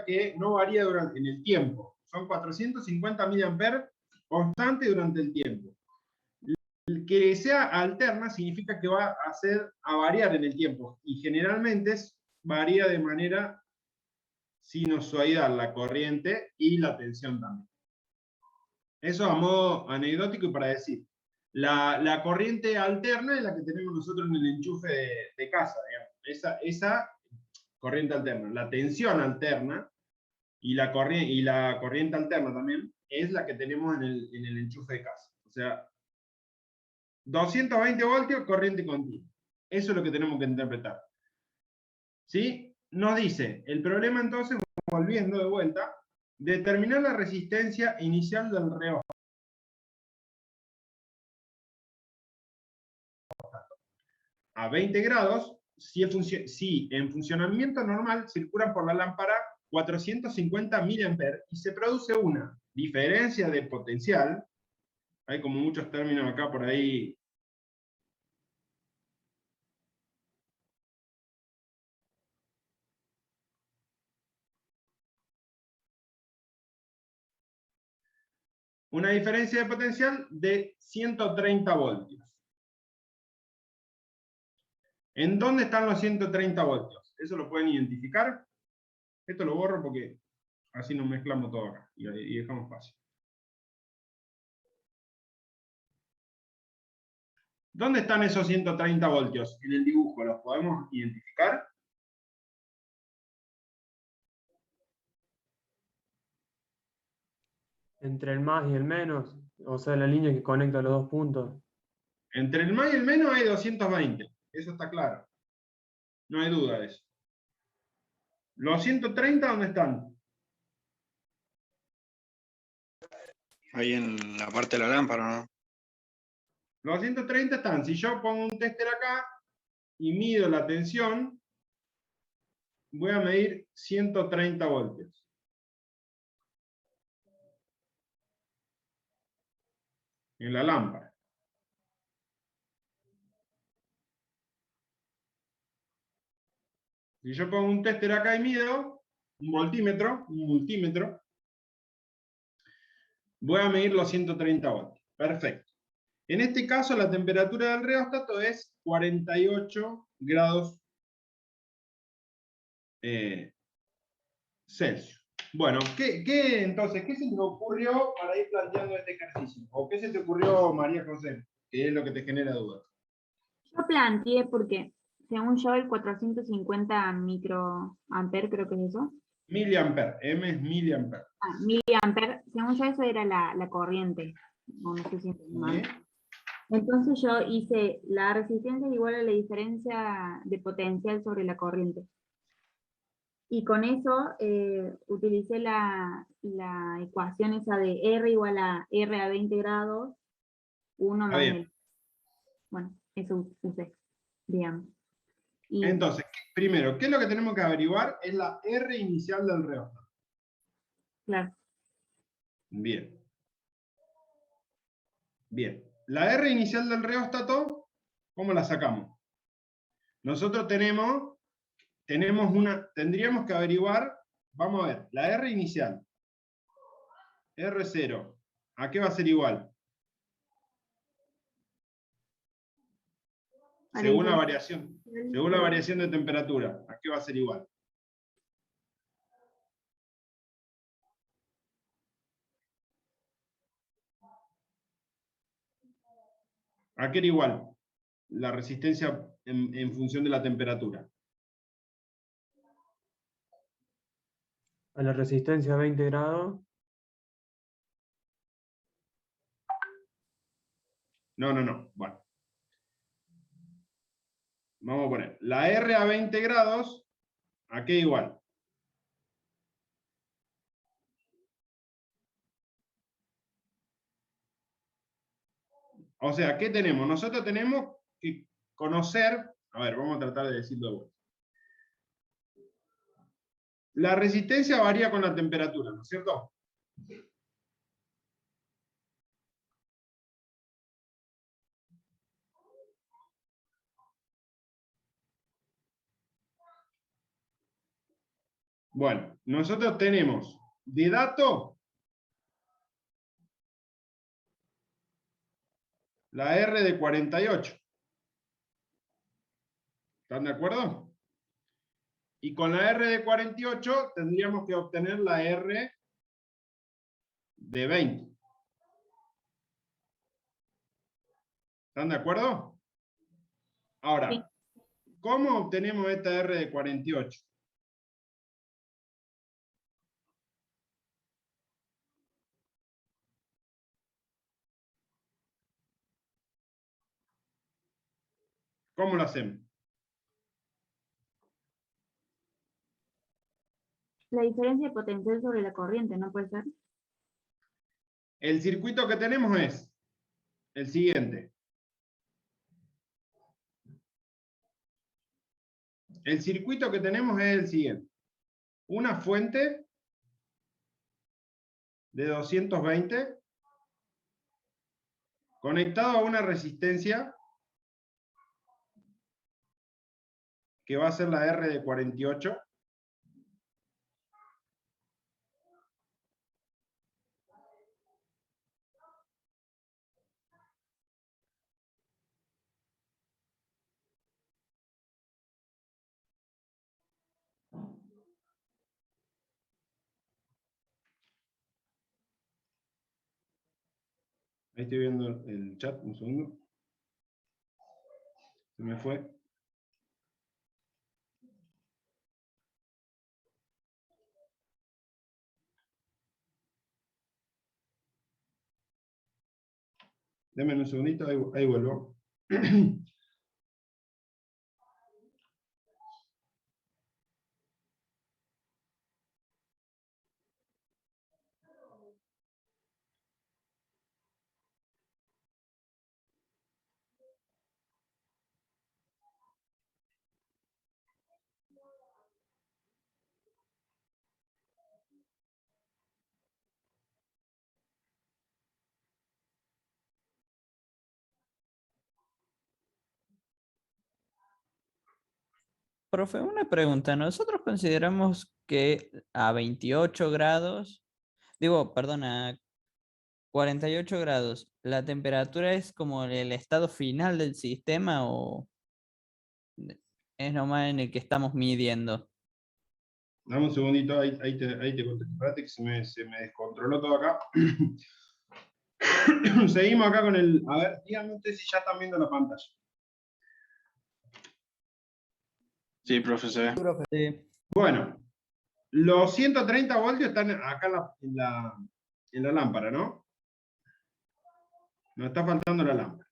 significa que no varía en el tiempo. Son 450 mA constante durante el tiempo. El que sea alterna significa que va a variar en el tiempo, y generalmente varía de manera sinusoidal la corriente y la tensión también. Eso a modo anecdótico y para decir. La corriente alterna es la que tenemos nosotros en el enchufe de casa, digamos. Esa corriente alterna. La tensión alterna y la corriente alterna también es la que tenemos en el enchufe de casa. O sea, 220 voltios, corriente continua. Eso es lo que tenemos que interpretar. ¿Sí? Nos dice, el problema entonces, volviendo de vuelta, determinar la resistencia inicial del reóstato. A 20 grados, si en funcionamiento normal circulan por la lámpara 450 mA y se produce una diferencia de potencial. Hay como muchos términos acá por ahí. Una diferencia de potencial de 130 voltios. ¿En dónde están los 130 voltios? ¿Eso lo pueden identificar? Esto lo borro porque así nos mezclamos todo acá y dejamos fácil. ¿Dónde están esos 130 voltios? En el dibujo, ¿los podemos identificar? Entre el más y el menos, o sea, la línea que conecta los dos puntos. Entre el más y el menos hay 220, eso está claro. No hay duda de eso. ¿Los 130 dónde están? Ahí en la parte de la lámpara, ¿no? Los 130 están, si yo pongo un tester acá y mido la tensión, voy a medir 130 voltios. En la lámpara. Si yo pongo un tester acá y mido, un multímetro, voy a medir los 130 voltios. Perfecto. En este caso, la temperatura del reóstato es 48 grados Celsius. Bueno, entonces, ¿qué se te ocurrió para ir planteando este ejercicio? ¿O qué se te ocurrió, María José? ¿Qué es lo que te genera dudas? Yo planteé porque, según yo, el 450 microamper, creo que es eso. Miliamper, M es miliamper. Miliamper, según yo, eso era la corriente. No sé si es mal. ¿Sí? Entonces yo hice la resistencia es igual a la diferencia de potencial sobre la corriente. Y con eso utilicé la ecuación esa de R igual a R a 20 grados, 1 más bien. el... Bueno, eso usé, digamos. Y, Entonces, primero, ¿qué es lo que tenemos que averiguar? Es la R inicial del reóstato. claro. Bien. Bien. La R inicial del reóstato, ¿cómo la sacamos? Nosotros tendríamos que averiguar, vamos a ver, la R inicial, R0, ¿a qué va a ser igual? Según la variación de temperatura, ¿a qué va a ser igual? ¿A qué era igual? La resistencia en función de la temperatura. A la resistencia a 20 grados. No. Bueno. Vamos a poner la R a 20 grados, ¿a qué igual? O sea, ¿qué tenemos? Nosotros tenemos que conocer, a ver, vamos a tratar de decirlo de vuelta. La resistencia varía con la temperatura, ¿no es cierto? Bueno, nosotros tenemos de dato la R de 48. ¿Están de acuerdo? Y con la R de 48 tendríamos que obtener la R de 20. ¿Están de acuerdo? Ahora, Sí. ¿cómo obtenemos esta R de 48? ¿Cómo lo hacemos? La diferencia de potencial sobre la corriente, ¿no puede ser? El circuito que tenemos es el siguiente. El circuito que tenemos es el siguiente. Una fuente de 220 conectado a una resistencia que va a ser la R de 48. Ahí estoy viendo el chat, un segundo. Se me fue. Denme un segundito, ahí vuelvo. Profe, una pregunta. Nosotros consideramos que a 28 grados, digo, perdón, a 48 grados, ¿la temperatura es como el estado final del sistema o es nomás en el que estamos midiendo? Dame un segundito, ahí te contesto. Espérate que se me descontroló todo acá. Seguimos acá con el... A ver, díganme ustedes si ya están viendo la pantalla. Sí, profe, se ve. Sí. Bueno, los 130 voltios están acá en la lámpara, ¿no? Nos está faltando la lámpara.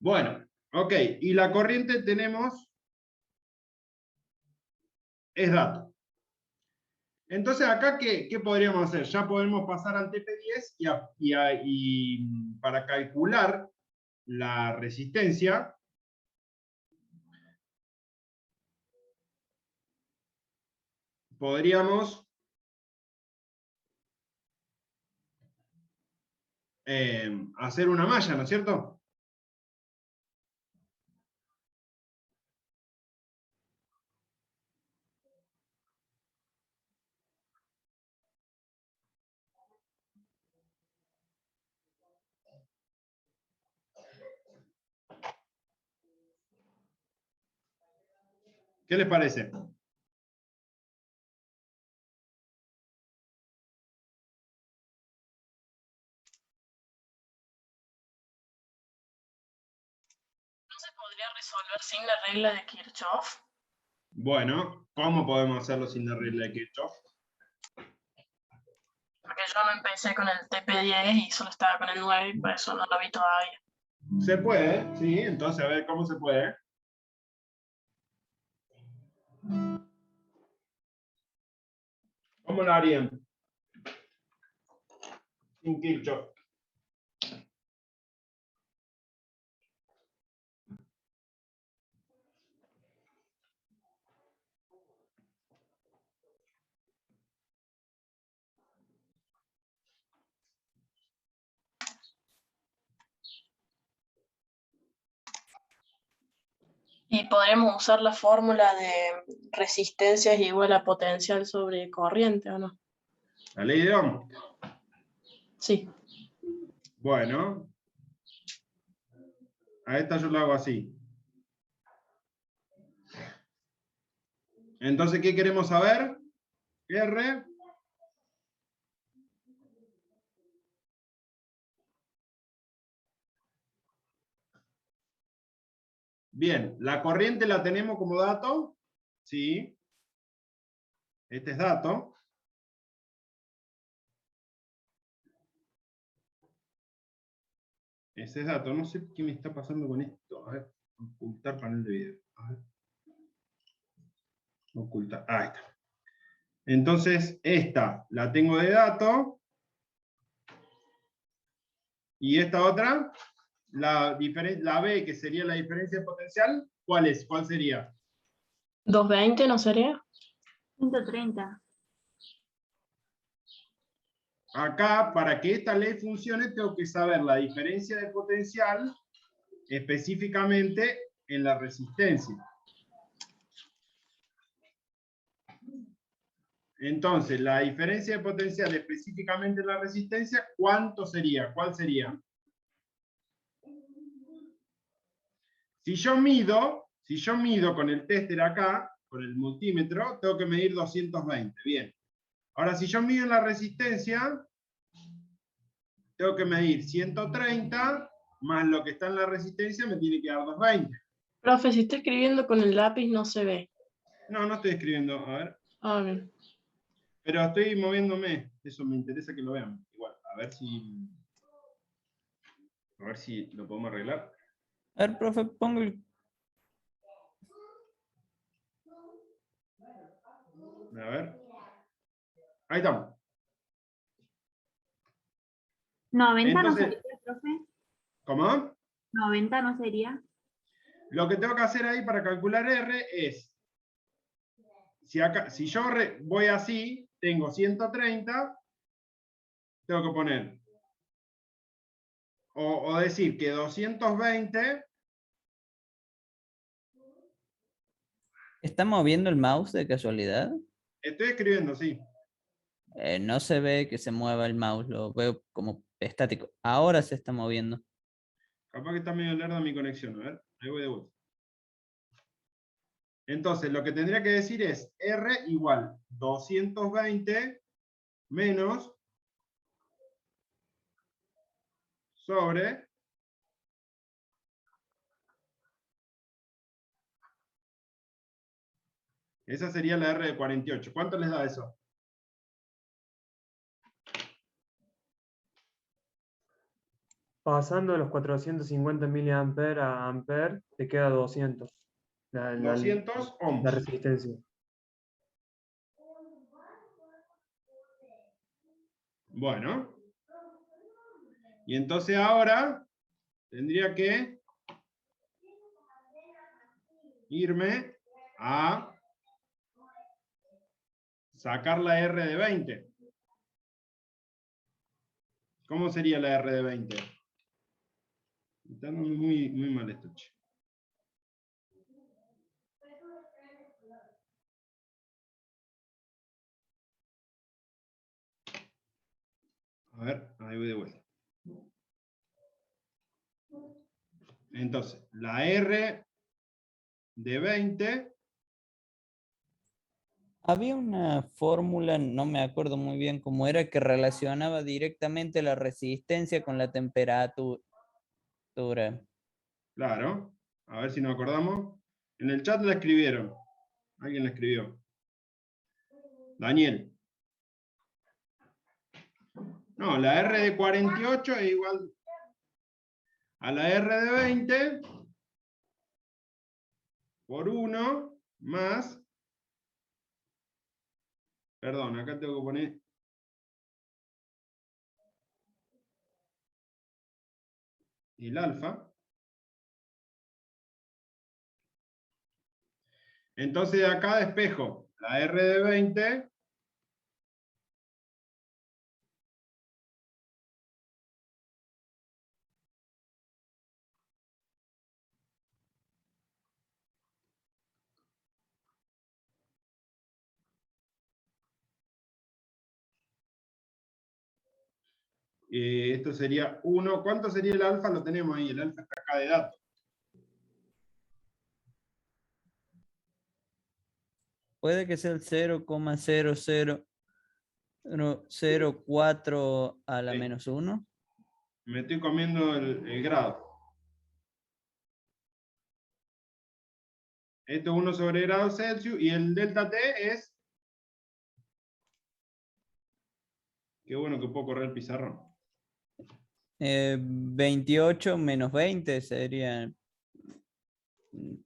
Bueno, ok. Y la corriente tenemos es dato. Entonces, acá, ¿qué podríamos hacer? Ya podemos pasar al TP10 y para calcular la resistencia, podríamos hacer una malla, ¿no es cierto? ¿Qué les parece? ¿No se podría resolver sin la regla de Kirchhoff? Bueno, ¿cómo podemos hacerlo sin la regla de Kirchhoff? Porque yo no empecé con el TP10 y solo estaba con el 9 y por eso no lo vi todavía. Se puede, sí, entonces a ver cómo se puede. ¿Cómo lo harían? Sin Kirchhoff. Y podremos usar la fórmula de resistencia es igual a potencial sobre corriente, ¿o no? La ley de Ohm. Sí. Bueno, a esta yo la hago así. Entonces, ¿qué queremos saber? R. Bien, la corriente la tenemos como dato. Sí. Este es dato. Ese es dato. No sé qué me está pasando con esto. A ver, ocultar panel de video. A ver. Ocultar. Ahí está. Entonces, esta la tengo de dato. Y esta otra, la B, que sería la diferencia de potencial, ¿cuál es? ¿Cuál sería? 220, ¿no sería? 130. Acá, para que esta ley funcione, tengo que saber la diferencia de potencial específicamente en la resistencia. Entonces, la diferencia de potencial específicamente en la resistencia, ¿cuánto sería? ¿Cuál sería? Si yo mido con el tester acá, con el multímetro, tengo que medir 220. Bien. Ahora, si yo mido en la resistencia, tengo que medir 130, más lo que está en la resistencia me tiene que dar 220. Profe, si está escribiendo con el lápiz no se ve. No, no estoy escribiendo, a ver. Ah, bien. Pero estoy moviéndome, eso me interesa que lo vean. Igual, a ver si lo podemos arreglar. A ver, profe, pongo el... A ver. Ahí estamos. 90 no Entonces, sería, profe. ¿cómo? 90 no sería. Lo que tengo que hacer ahí para calcular R es, si yo voy así, tengo 130, tengo que poner, o decir que 220, ¿Está moviendo el mouse de casualidad? estoy escribiendo, sí. No se ve que se mueva el mouse, lo veo como estático. Ahora se está moviendo. Capaz que está medio lerda mi conexión, a ver, ahí voy de vuelta. Entonces, lo que tendría que decir es R igual 220 menos sobre esa sería la R de 48. ¿Cuánto les da eso? Pasando de los 450 mA a amper, te queda 200. La, la- 200 la ohms. resistencia. Bueno. Y entonces ahora tendría que irme a sacar la R de 20. ¿Cómo sería la R de 20? Está muy, muy mal esto, che. A ver, ahí voy de vuelta. Entonces, la R de 20, Había una fórmula, no me acuerdo muy bien cómo era, que relacionaba directamente la resistencia con la temperatura. claro. A ver si nos acordamos. En el chat la escribieron. Alguien la escribió. Daniel. No, la R de 48 es igual a la R de 20 por 1 más, perdón, acá tengo que poner el alfa. Entonces de acá despejo la R de 20 Esto sería 1. ¿Cuánto sería el alfa? Lo tenemos ahí, el alfa está acá de datos. Puede que sea el 0,00004 a la Sí. menos 1. Me estoy comiendo el grado. Esto es 1 sobre grados Celsius, y el delta T es... Qué bueno que puedo correr el pizarrón. 28 menos 20 sería.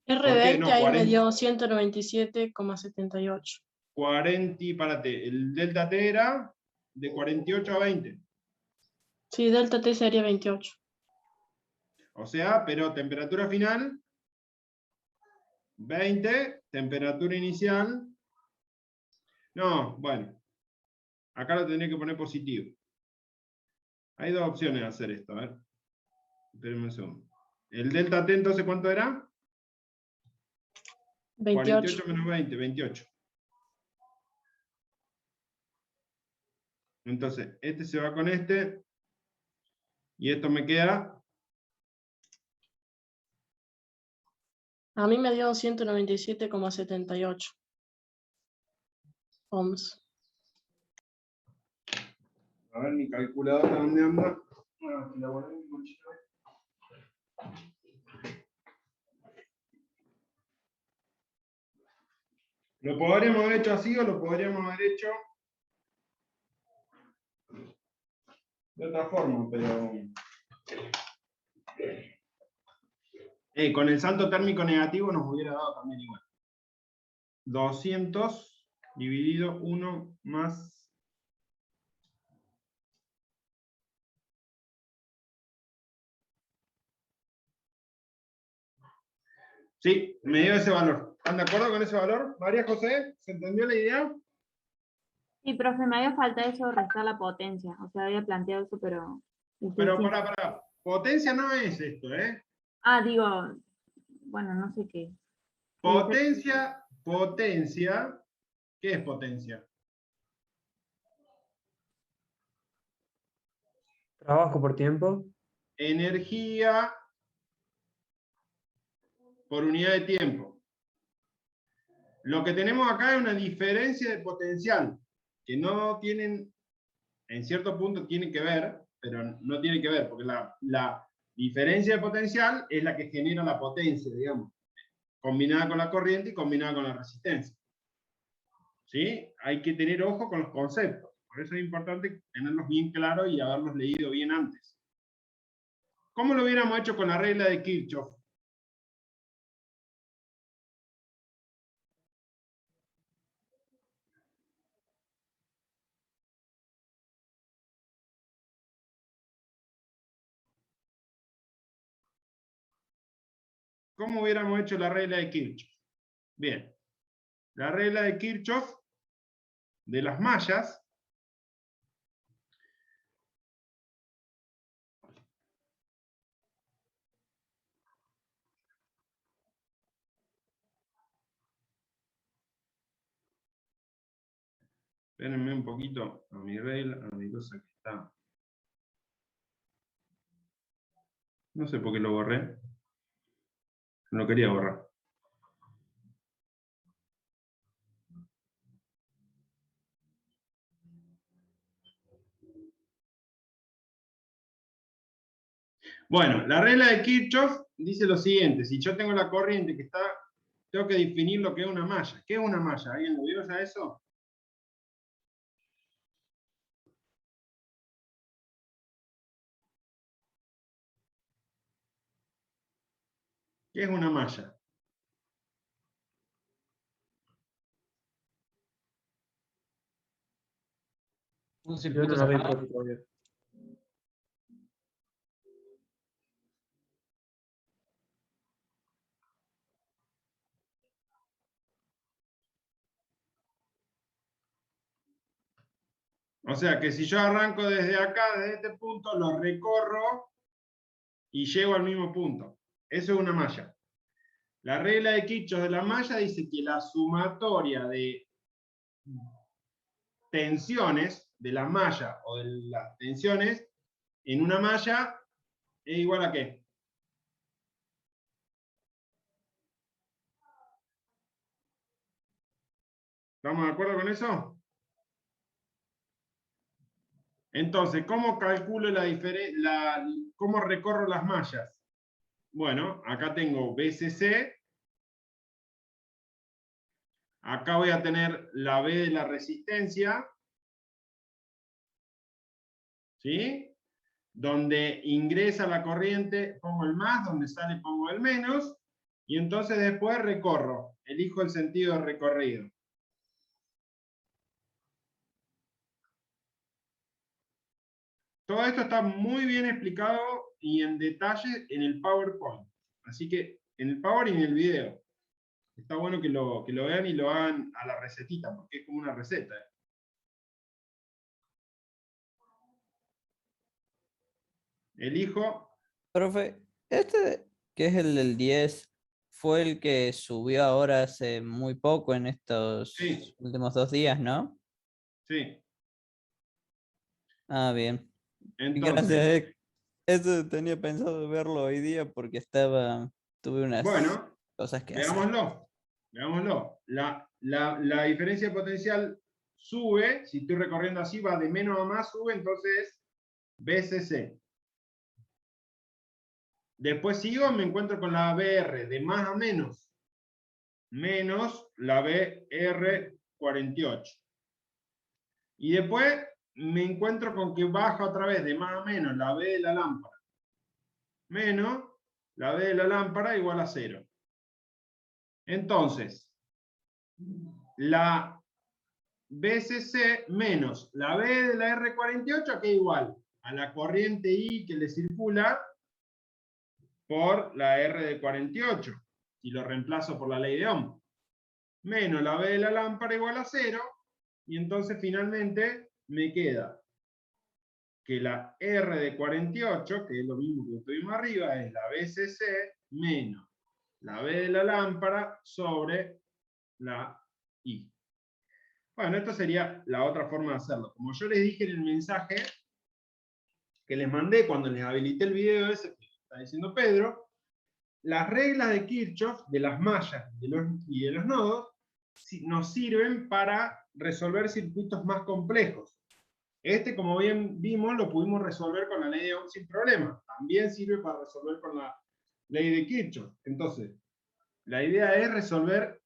qué? R20 No, ahí 40. me dio 197,78. 40, párate, el delta T era de 48 a 20. Sí, delta T sería 28. O sea, pero temperatura final, 20, temperatura inicial. No, bueno, acá lo tendría que poner positivo. Hay dos opciones de hacer esto, a ver. Espérenme un segundo. El delta T entonces, ¿cuánto era? 28. 48 menos 20, 28. Entonces, este se va con este, y esto me queda... A mí me dio 197,78 ohms. A ver, mi calculadora, ¿dónde anda? Ah, aquí la guardé en mi mochila. Lo podríamos haber hecho así, o lo podríamos haber hecho de otra forma, pero... con el salto térmico negativo nos hubiera dado también igual. 200 dividido 1 más... Sí, me dio ese valor. ¿Están de acuerdo con ese valor? María José, ¿se entendió la idea? Sí, profe, me había faltado eso de restar la potencia. O sea, había planteado eso, pero... Pero sí. para. Potencia no es esto, ¿eh? Ah, digo, bueno, no sé qué. Potencia, ¿qué es potencia? Trabajo por tiempo. Energía por unidad de tiempo. Lo que tenemos acá es una diferencia de potencial, que no tienen, en cierto punto tienen que ver, pero no tiene que ver, porque la diferencia de potencial es la que genera la potencia, digamos, combinada con la corriente y combinada con la resistencia. ¿Sí? Hay que tener ojo con los conceptos. Por eso es importante tenerlos bien claros y haberlos leído bien antes. ¿Cómo lo hubiéramos hecho con la regla de Kirchhoff? ¿Cómo hubiéramos hecho la regla de Kirchhoff? Bien, la regla de Kirchhoff de las mallas espérenme un poquito a mi regla, a mi cosa que está. No sé por qué lo borré. No lo quería borrar. Bueno, la regla de Kirchhoff dice lo siguiente: si yo tengo la corriente que está, tengo que definir lo que es una malla. ¿Qué es una malla? ¿Alguien lo vio ya eso? ¿Qué es una malla? Un Yo circuito no lo vi, cerrado. profe, todavía. O sea que si yo arranco desde acá, desde este punto, lo recorro y llego al mismo punto. Eso es una malla. La regla de Kirchhoff de la malla dice que la sumatoria de tensiones de la malla o de las tensiones en una malla es igual a ¿qué? ¿Estamos de acuerdo con eso? Entonces, ¿cómo calculo cómo recorro las mallas? Bueno, acá tengo BCC. Acá voy a tener la B de la resistencia. ¿Sí? Donde ingresa la corriente pongo el más, donde sale pongo el menos. Y entonces después recorro. Elijo el sentido de recorrido. Todo esto está muy bien explicado y en detalle en el PowerPoint. Así que en el Power y en el video. Está bueno que lo vean y lo hagan a la recetita, porque es como una receta. Elijo. Profe, este que es el del 10, fue el que subió ahora hace muy poco en estos Sí, últimos 2 días, ¿no? sí. Ah, bien. Gracias. Entonces, Eso tenía pensado verlo hoy día porque tuve unas bueno, cosas que hacer. veámoslo. Veámoslo. La diferencia potencial sube, si estoy recorriendo así, va de menos a más, sube, entonces BCC. Después sigo, me encuentro con la BR, de más a menos, menos la BR48. Y después me encuentro con que baja otra vez de más a menos la B de la lámpara, menos la B de la lámpara igual a 0. Entonces, la BCC menos la B de la R48, que es igual a la corriente I que le circula por la R de 48, si lo reemplazo por la ley de Ohm, menos la B de la lámpara igual a 0, y entonces finalmente me queda que la R de 48, que es lo mismo que tuvimos arriba, es la BCC menos la B de la lámpara sobre la I. Bueno, esto sería la otra forma de hacerlo. Como yo les dije en el mensaje que les mandé cuando les habilité el video ese que está diciendo Pedro, las reglas de Kirchhoff, de las mallas y de los nodos, nos sirven para resolver circuitos más complejos. Este, como bien vimos, lo pudimos resolver con la ley de Ohm sin problema. También sirve para resolver con la ley de Kirchhoff. Entonces, la idea es resolver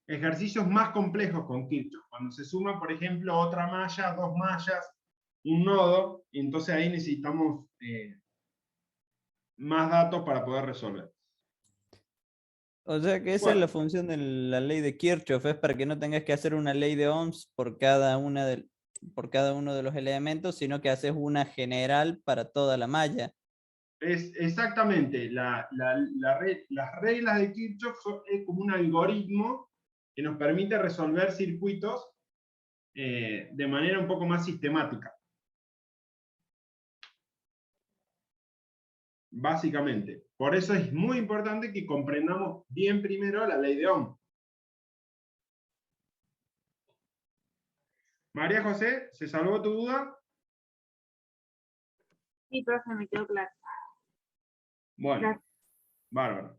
ejercicios más complejos con Kirchhoff. Cuando se suma, por ejemplo, otra malla, 2 mallas, un nodo, y entonces ahí necesitamos más datos para poder resolver. O sea que esa es Bueno, la función de la ley de Kirchhoff, es para que no tengas que hacer una ley de Ohms por cada uno de los elementos, sino que haces una general para toda la malla. es exactamente, las reglas de Kirchhoff es como un algoritmo que nos permite resolver circuitos de manera un poco más sistemática. Básicamente. Por eso es muy importante que comprendamos bien primero la ley de Ohm. María José, ¿se salvó tu duda? Sí, profe, me quedó claro. Bueno, Gracias. bárbaro.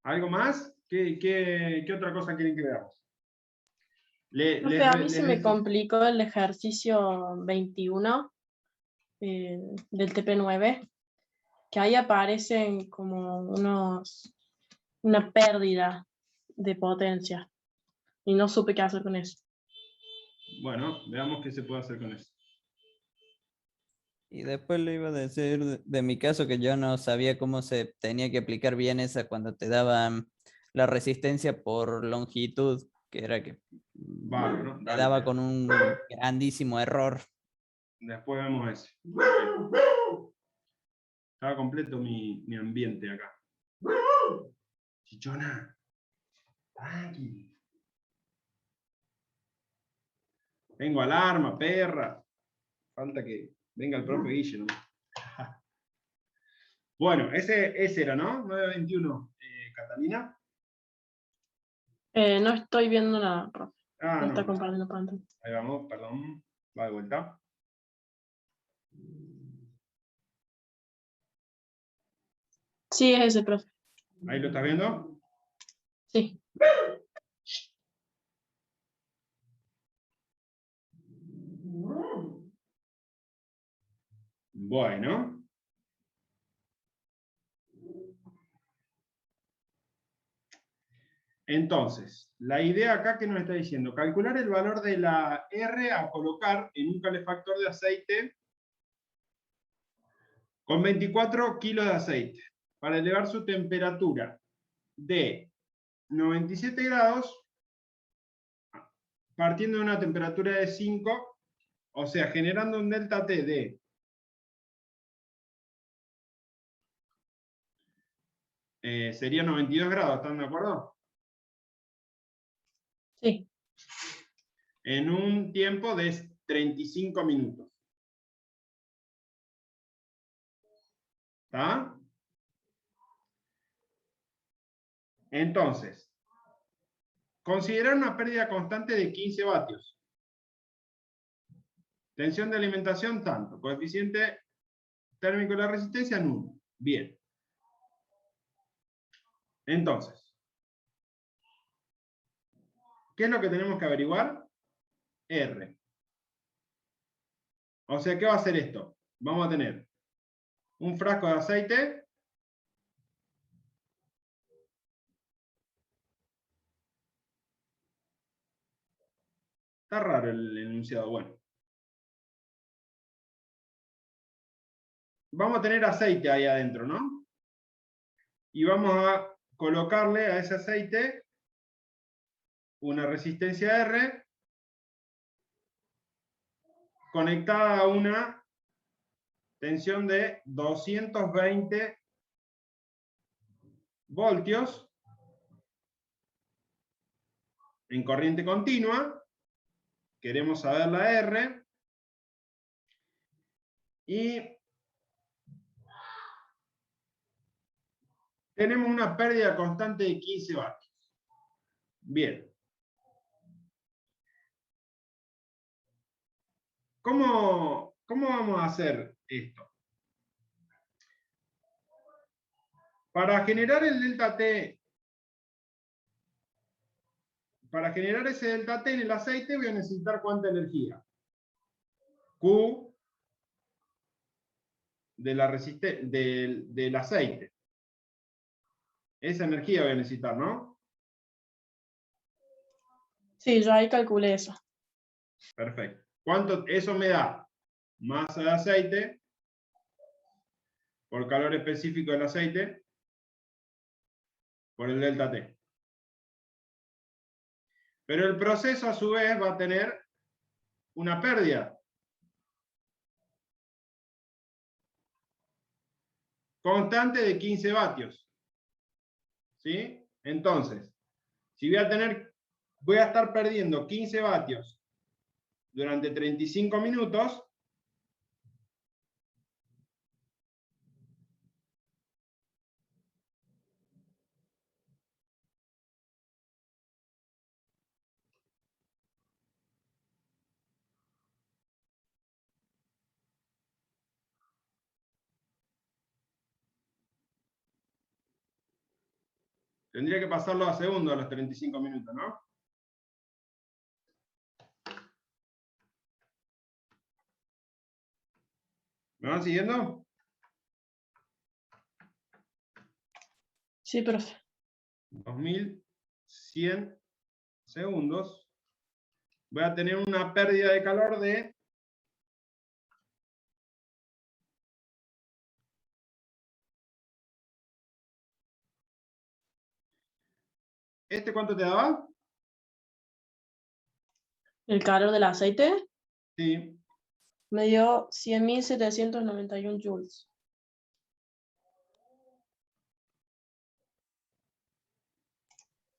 ¿Algo más? ¿Qué otra cosa quieren que veamos? Profe, a mí se me complicó el ejercicio 21 del TP9, que ahí aparecen como una pérdida de potencia. Y no supe qué hacer con eso. Bueno, veamos qué se puede hacer con eso. Y después le iba a decir de mi caso que yo no sabía cómo se tenía que aplicar bien esa cuando te daban la resistencia por longitud, que era que Bárbaro, te dale. daba con un grandísimo error. Después vemos ese. Estaba completo mi ambiente acá. Chichona. Tranqui. Tengo alarma, perra. Falta que venga el profe Guille, ¿no? Bueno, ese era, ¿no? 921. Catalina. No estoy viendo nada, profe. Ah, No está no. compartiendo pantalla. Ahí vamos, perdón. Va de vuelta. Sí, es ese, profe. ¿Ahí lo estás viendo? Sí. Bueno. Entonces, la idea acá que nos está diciendo, calcular el valor de la R a colocar en un calefactor de aceite con 24 kilos de aceite para elevar su temperatura de 97 grados partiendo de una temperatura de 5, o sea, generando un delta T de sería 92 grados, ¿están de acuerdo? Sí. En un tiempo de 35 minutos. ¿Está? Entonces, considerar una pérdida constante de 15 vatios. Tensión de alimentación, tanto. Coeficiente térmico de la resistencia, 1. Bien. Entonces, ¿qué es lo que tenemos que averiguar? R. O sea, ¿qué va a hacer esto? Vamos a tener un frasco de aceite. Está raro el enunciado, bueno. Vamos a tener aceite ahí adentro, ¿no? Y vamos a colocarle a ese aceite una resistencia R conectada a una tensión de 220 voltios en corriente continua. Queremos saber la R. Y tenemos una pérdida constante de 15 vatios. Bien. ¿Cómo vamos a hacer esto? Para generar el delta T, para generar ese delta T en el aceite voy a necesitar ¿cuánta energía? Q de la del aceite. Esa energía voy a necesitar, ¿no? Sí, yo ahí calculé eso. Perfecto. ¿Cuánto? Eso me da masa de aceite por calor específico del aceite por el delta T. Pero el proceso a su vez va a tener una pérdida constante de 15 vatios. ¿Sí? Entonces, si voy a estar perdiendo 15 vatios durante 35 minutos, tendría que pasarlo a segundos a los 35 minutos, ¿no? ¿Me van siguiendo? Sí, profe. 2100 segundos. Voy a tener una pérdida de calor de 'Este cuánto te daba? El calor del aceite Sí. me dio 100.791 joules.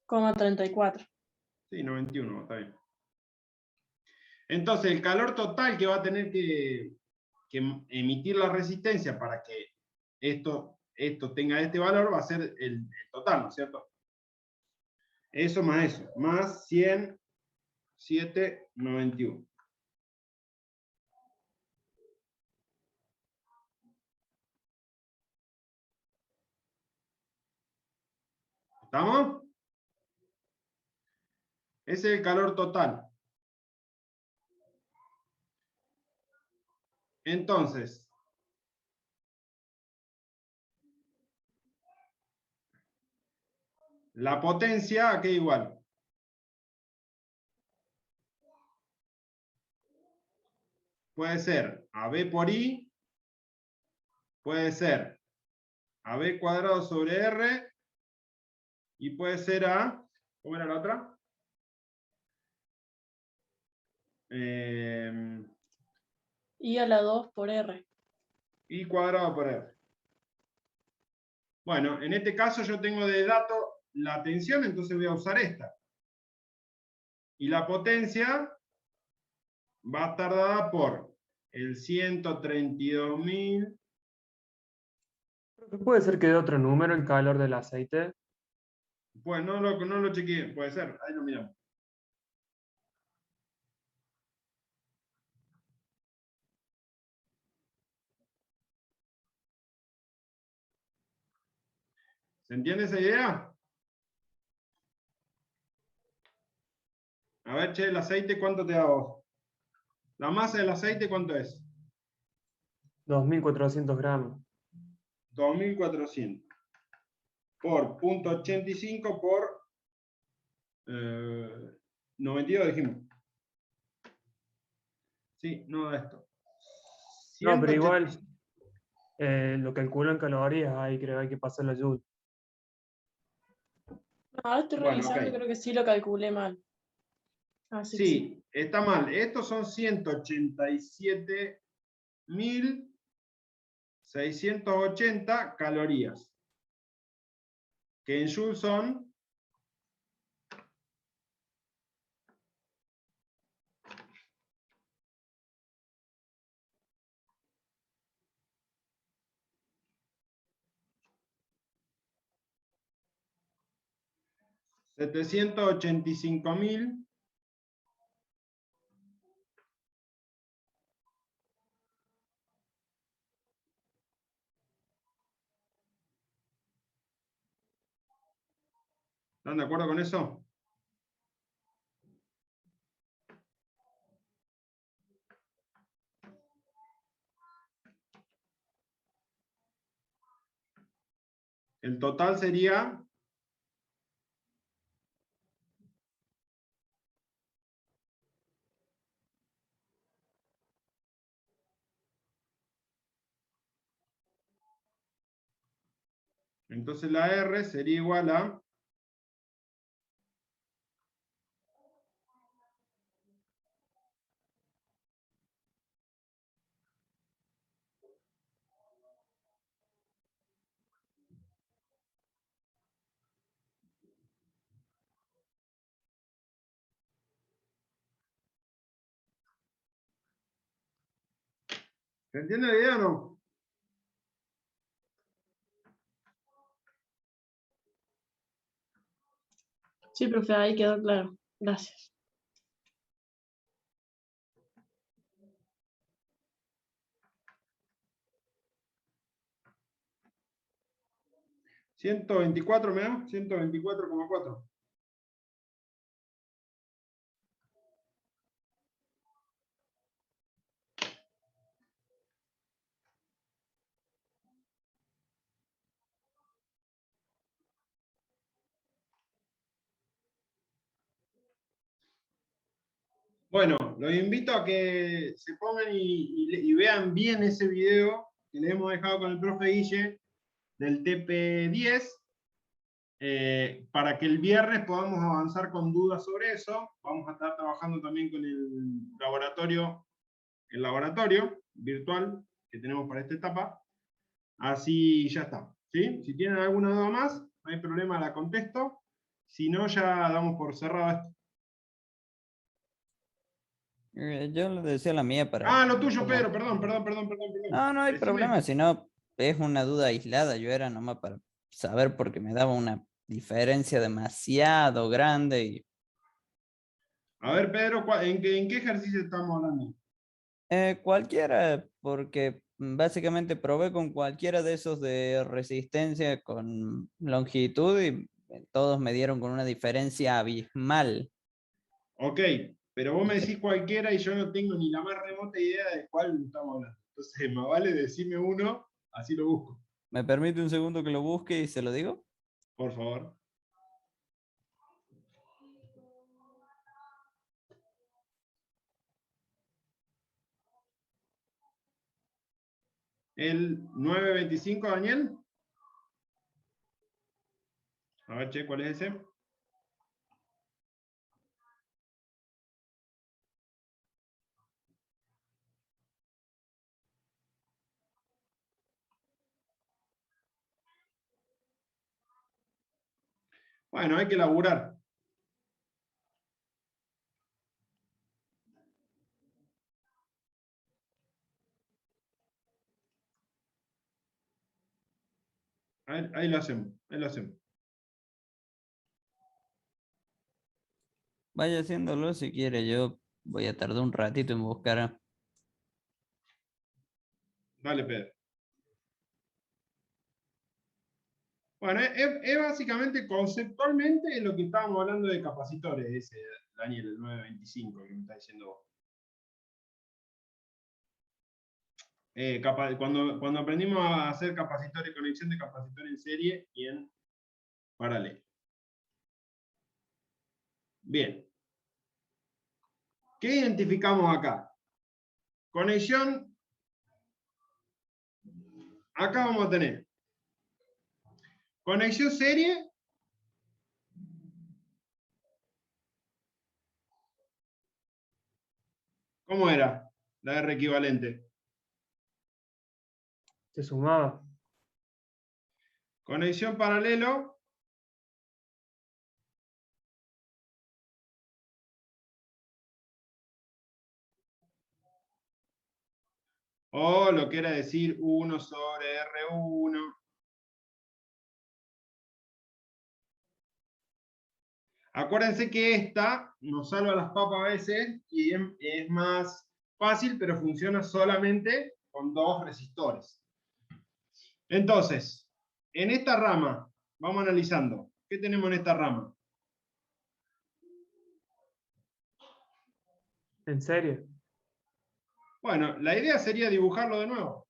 Coma 34. Sí, 91, está bien. Entonces, el calor total que va a tener que emitir la resistencia para que esto tenga este valor va a ser el total, ¿no es cierto? Eso, más 100 791. ¿Estamos? Ese es el calor total. Entonces, la potencia, ¿a qué igual? Puede ser AB por I, puede ser AB cuadrado sobre R, y puede ser A, ¿cómo era la otra? I a la 2 por R. I cuadrado por R. Bueno, en este caso yo tengo de dato la tensión, entonces voy a usar esta. Y la potencia va a estar dada por el 132.000. ¿Puede ser que dé otro número el calor del aceite? Pues no lo chequeé, puede ser, ahí lo miramos. ¿Se entiende esa idea? A ver, che, el aceite, ¿cuánto te da vos? La masa del aceite, ¿cuánto es? 2.400 gramos. 2.400. Por 0.85 por 92, dijimos. Sí, no da esto. No, pero 180. igual lo calculo en calorías, ahí creo que hay que pasar la joule. No, ahora estoy Bueno, revisando, ok. creo que sí lo calculé mal. Así que Sí, está mal. Estos son 187.680 calorías. Que en joule son 785.000 ¿Están de acuerdo con eso? El total sería entonces la R sería igual a ¿se entiende la idea o no? sí, profe, ahí quedó claro. Gracias. ¿124 me da? 124,4. Bueno, los invito a que se pongan y vean bien ese video que le hemos dejado con el profe Guille del TP10, para que el viernes podamos avanzar con dudas sobre eso. Vamos a estar trabajando también con el laboratorio virtual que tenemos para esta etapa. Así ya está. ¿Sí? Si tienen alguna duda más, no hay problema, la contesto. Si no, ya damos por cerrado esto. Yo le decía la mía para... Ah, lo tuyo, como- Pedro, perdón. No, no hay Decime. problema, si no es una duda aislada. Yo era nomás para saber porque me daba una diferencia demasiado grande y A ver, Pedro, ¿en qué ejercicio estamos hablando? Cualquiera, porque básicamente probé con cualquiera de esos de resistencia con longitud y todos me dieron con una diferencia abismal. Ok, pero vos me decís cualquiera y yo no tengo ni la más remota idea de cuál estamos hablando. Entonces, más vale decirme uno, así lo busco, ¿Me permite un segundo que lo busque y se lo digo? por favor. El 925, Daniel. A ver, che, ¿cuál es ese? Bueno, hay que laburar. Ahí lo hacemos, ahí lo hacemos. Vaya haciéndolo si quiere, yo voy a tardar un ratito en buscar. Dale, Pedro. Bueno, es básicamente conceptualmente lo que estábamos hablando de capacitores, ese Daniel, el 925, que me está diciendo vos. Cuando aprendimos a hacer capacitores, conexión de capacitor en serie y en paralelo. Bien. ¿Qué identificamos acá? Conexión. Acá vamos a tener conexión serie. ¿Cómo era la R equivalente? Se sumaba. Conexión paralelo. O lo que era decir 1 sobre R1. Acuérdense que esta nos salva las papas a veces y es más fácil, pero funciona solamente con 2 resistores. Entonces, en esta rama, vamos analizando. ¿Qué tenemos en esta rama? ¿En serie? Bueno, la idea sería dibujarlo de nuevo.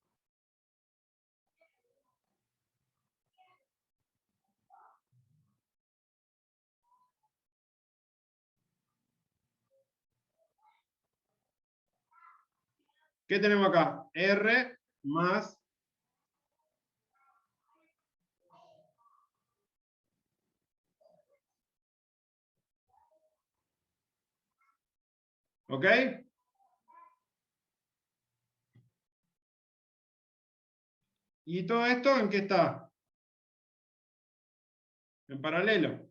¿Qué tenemos acá? R más. ¿Ok? ¿Y todo esto en qué está? En paralelo.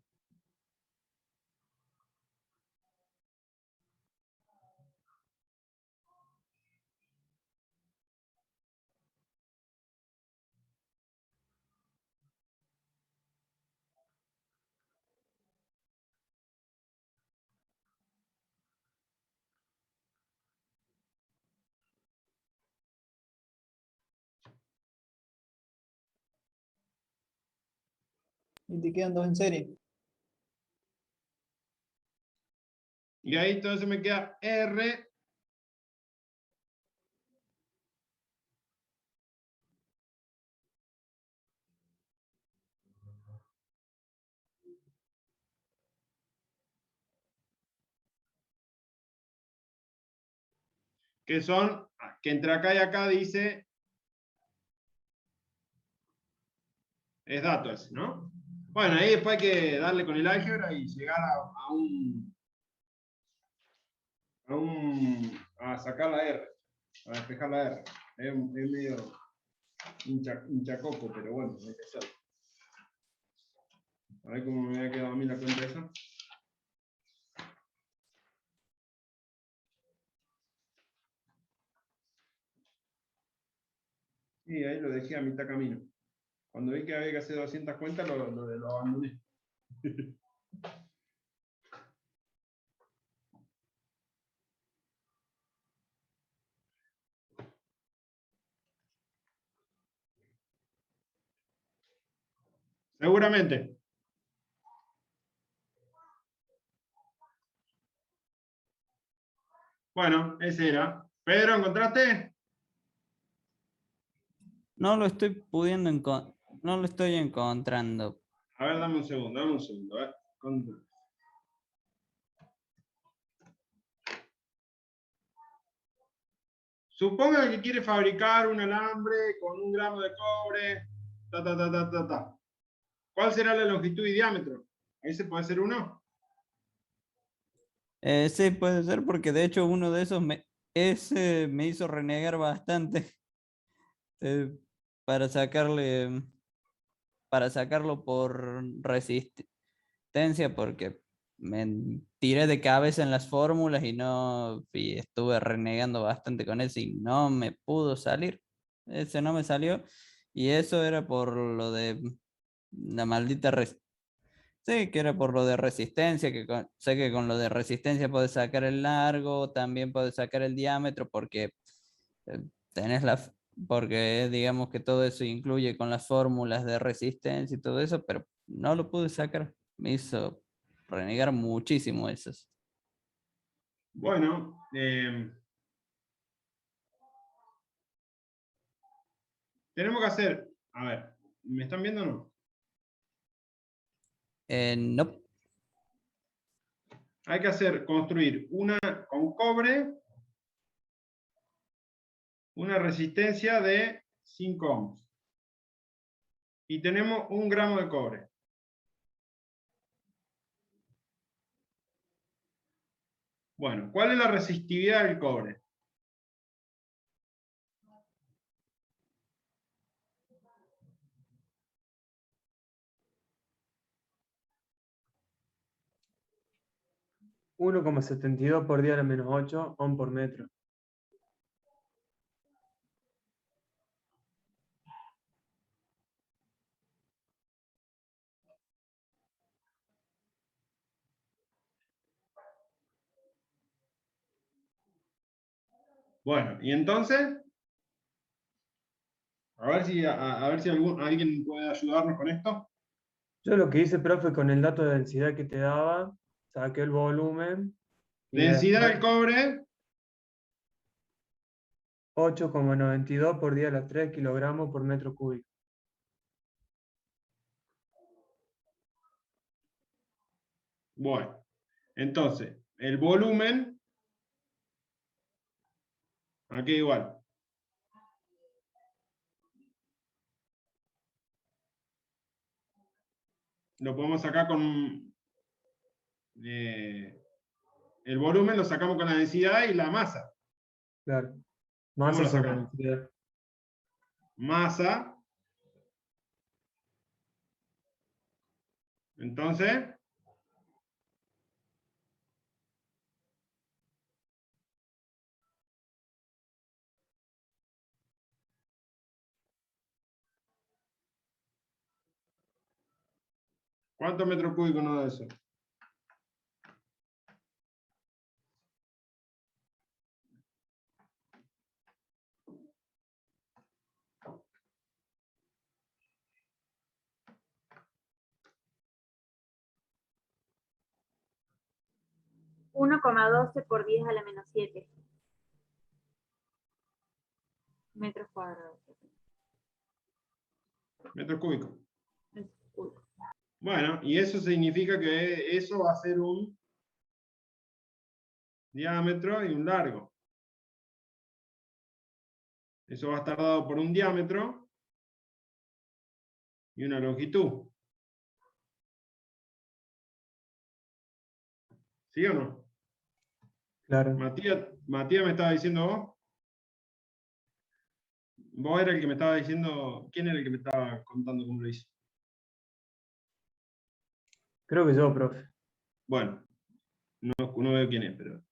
Y te quedan 2 en serie. Y ahí entonces me queda R que son, que entre acá y acá dice, es datos, ¿no? Bueno, ahí después hay que darle con el álgebra y llegar a sacar la R, a despejar la R. Es medio un chacoco, pero bueno, hay que hacerlo. A ver cómo me había quedado a mí la cuenta esa. Y ahí lo dejé a mitad camino. Cuando vi que había que hacer 200 cuentas, lo abandoné. Seguramente. Bueno, ese era. Pedro, ¿encontraste? No lo estoy pudiendo no lo estoy encontrando. A ver, dame un segundo, a ver. Suponga que quiere fabricar un alambre con 1 gramo de cobre, ta. ¿Cuál será la longitud y diámetro? ¿Ese puede ser uno? Sí, puede ser porque de hecho uno de esos ese me hizo renegar bastante eh, para sacarlo por resistencia porque me tiré de cabeza en las fórmulas y estuve renegando bastante con eso y no me pudo salir. Ese no me salió y eso era por lo de la maldita sí, que era por lo de resistencia, sé que con lo de resistencia puedes sacar el largo, también puedes sacar el diámetro, porque eh, tenés porque digamos que todo eso incluye con las fórmulas de resistencia y todo eso, pero no lo pude sacar. Me hizo renegar muchísimo esos. Bueno, tenemos que hacer, a ver, ¿me están viendo o no? No, Hay que construir una con cobre, una resistencia de 5 ohms. Y tenemos 1 gramo de cobre. Bueno, ¿cuál es la resistividad del cobre? $1,72 por 10 a la menos 8 ohm por metro. Bueno, y entonces, a ver si alguien puede ayudarnos con esto. Yo lo que hice, profe, con el dato de densidad que te daba, saqué el volumen y Densidad del después cobre, 8,92 por 10 a la 3 kilogramos por metro cúbico. bueno, entonces, el volumen, aquí igual. Lo podemos sacar con... el volumen lo sacamos con la densidad y la masa. Claro. ¿Cómo Masa lo sobre sacamos? densidad. Masa. Entonces, ¿cuántos metros cúbicos nos da eso? $1,12 por 10 a la menos 7 metros cuadrados. Metros cúbicos. Uy. Bueno, y eso significa que eso va a ser un diámetro y un largo. Eso va a estar dado por un diámetro y una longitud. ¿Sí o no? Claro. Matías me estaba diciendo vos. Vos era el que me estaba diciendo. ¿Quién era el que me estaba contando cómo lo hizo? Creo que yo, profe. Bueno, no veo quién es, pero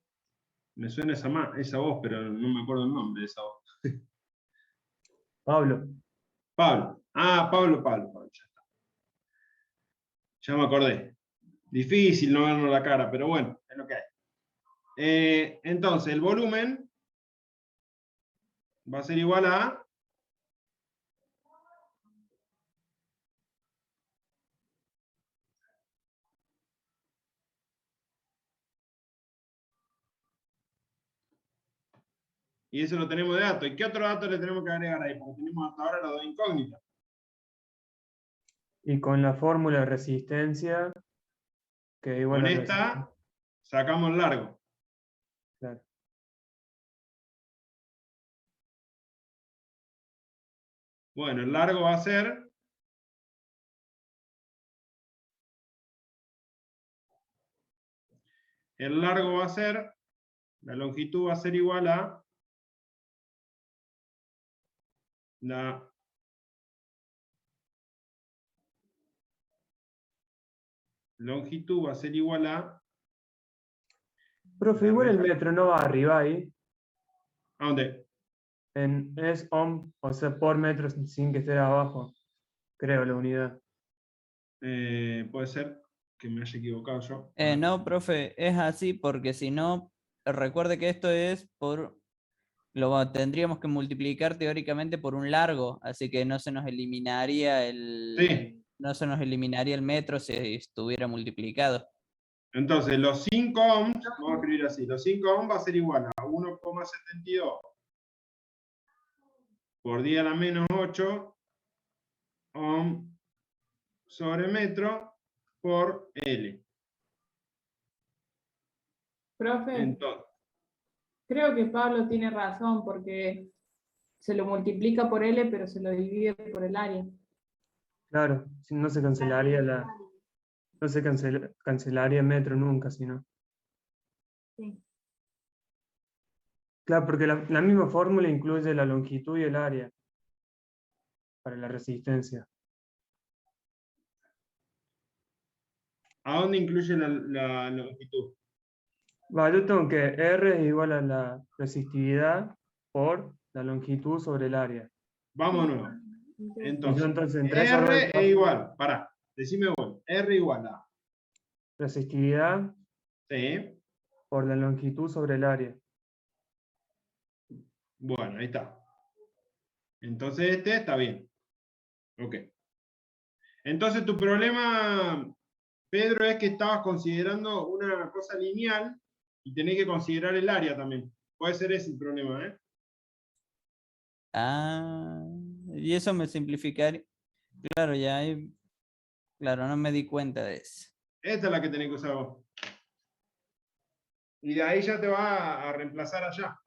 me suena esa voz, pero no me acuerdo el nombre de esa voz. Pablo. Pablo. Ah, Pablo. Ya está. Ya me acordé. Difícil no vernos la cara, pero bueno, es lo que hay. Entonces, el volumen va a ser igual a Y eso lo tenemos de dato. ¿Y qué otro dato le tenemos que agregar ahí? Porque tenemos hasta ahora las dos incógnitas. Y con la fórmula de resistencia, que es igual Con a esta sacamos el largo. claro. Bueno, el largo va a ser... El largo va a ser... La longitud va a ser igual a... La longitud va a ser igual a... Profe, igual el metro no va arriba ahí. ¿A dónde? Es ohm, o sea, por metro sin que esté abajo. Creo, la unidad. Puede ser que me haya equivocado yo. No, profe, es así porque si no, recuerde que esto es por... tendríamos que multiplicar teóricamente por un largo, así que no se nos eliminaría Sí. no se nos eliminaría el metro si estuviera multiplicado. Entonces, los 5 ohms, vamos a escribir así, los 5 ohms va a ser igual a 1,72 por 10 a la menos 8 ohm sobre metro por L. Profe, Entonces, creo que Pablo tiene razón porque se lo multiplica por L, pero se lo divide por el área. Claro, si no se cancelaría no se cancelaría el metro nunca, si no. Sí. Claro, porque la misma fórmula incluye la longitud y el área para la resistencia. ¿a dónde incluye la longitud? Va, yo tengo que R es igual a la resistividad por la longitud sobre el área. Vamos de nuevo. Y yo Entonces, entonces entre esos dos R es igual, pará, decime vos, R igual a, resistividad ¿sí? por la longitud sobre el área. Bueno, ahí está. Entonces este está bien. Ok. Entonces tu problema, Pedro, es que estabas considerando una cosa lineal y tenés que considerar el área también. Puede ser ese el problema, ¿eh? Ah, y eso me simplificaría. Claro, claro, no me di cuenta de eso. Esta es la que tenés que usar vos. Y de ahí ya te va a reemplazar allá.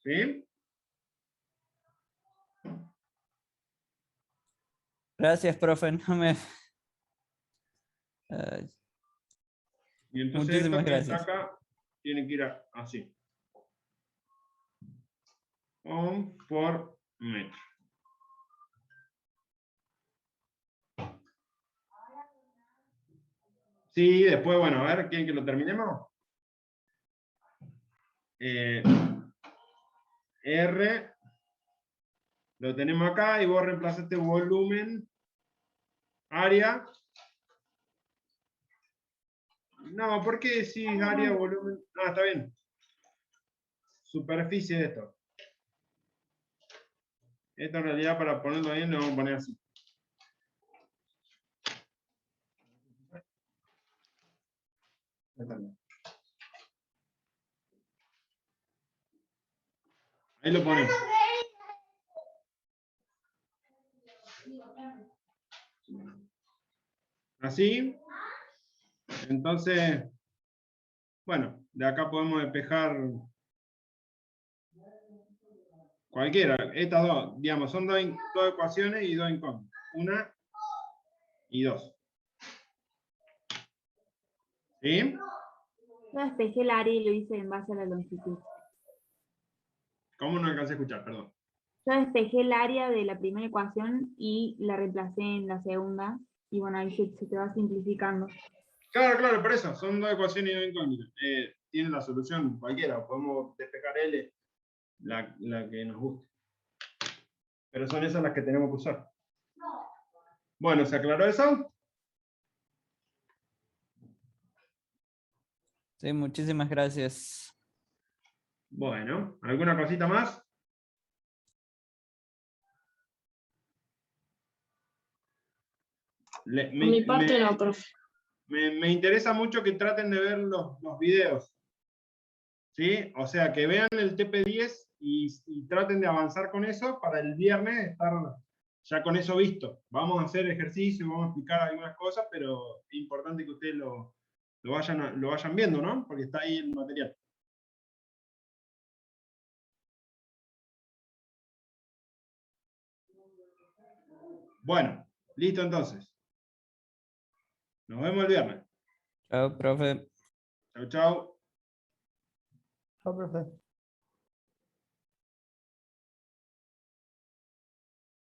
¿Sí? Gracias, profe, no me... Ay, Y entonces muchísimas esta que está gracias. acá tiene que ir así. Ohm por metro. Sí, después, bueno, a ver, ¿quieren que lo terminemos? R, lo tenemos acá y vos reemplazaste volumen, área. No, ¿por qué decís área, volumen? Ah, está bien. Superficie de esto. Esto en realidad para ponerlo bien lo vamos a poner así. Ahí lo ponemos. Así. Entonces, bueno, de acá podemos despejar cualquiera. Estas dos, digamos, son dos ecuaciones y dos incógnitas. Una y dos. ¿Sí? Yo despejé el área y lo hice en base a la longitud. ¿Cómo no alcancé a escuchar? Perdón. Yo despejé el área de la primera ecuación y la reemplacé en la segunda. Y bueno, ahí se te va simplificando. Claro, claro, por eso. Son dos ecuaciones y dos incógnitas. Tiene la solución cualquiera. Podemos despejar L, la que nos guste. Pero son esas las que tenemos que usar. Bueno, ¿se aclaró eso? Sí, muchísimas gracias. Bueno, ¿alguna cosita más? Por mi parte no, profe. Me interesa mucho que traten de ver los videos. ¿sí? O sea, que vean el TP10 y traten de avanzar con eso para el viernes estar ya con eso visto. Vamos a hacer ejercicio, vamos a explicar algunas cosas, pero es importante que ustedes lo vayan viendo, ¿no? Porque está ahí el material. Bueno, listo entonces. Nos vemos el viernes. Chao, profe. Chau, chau. Chao, profe.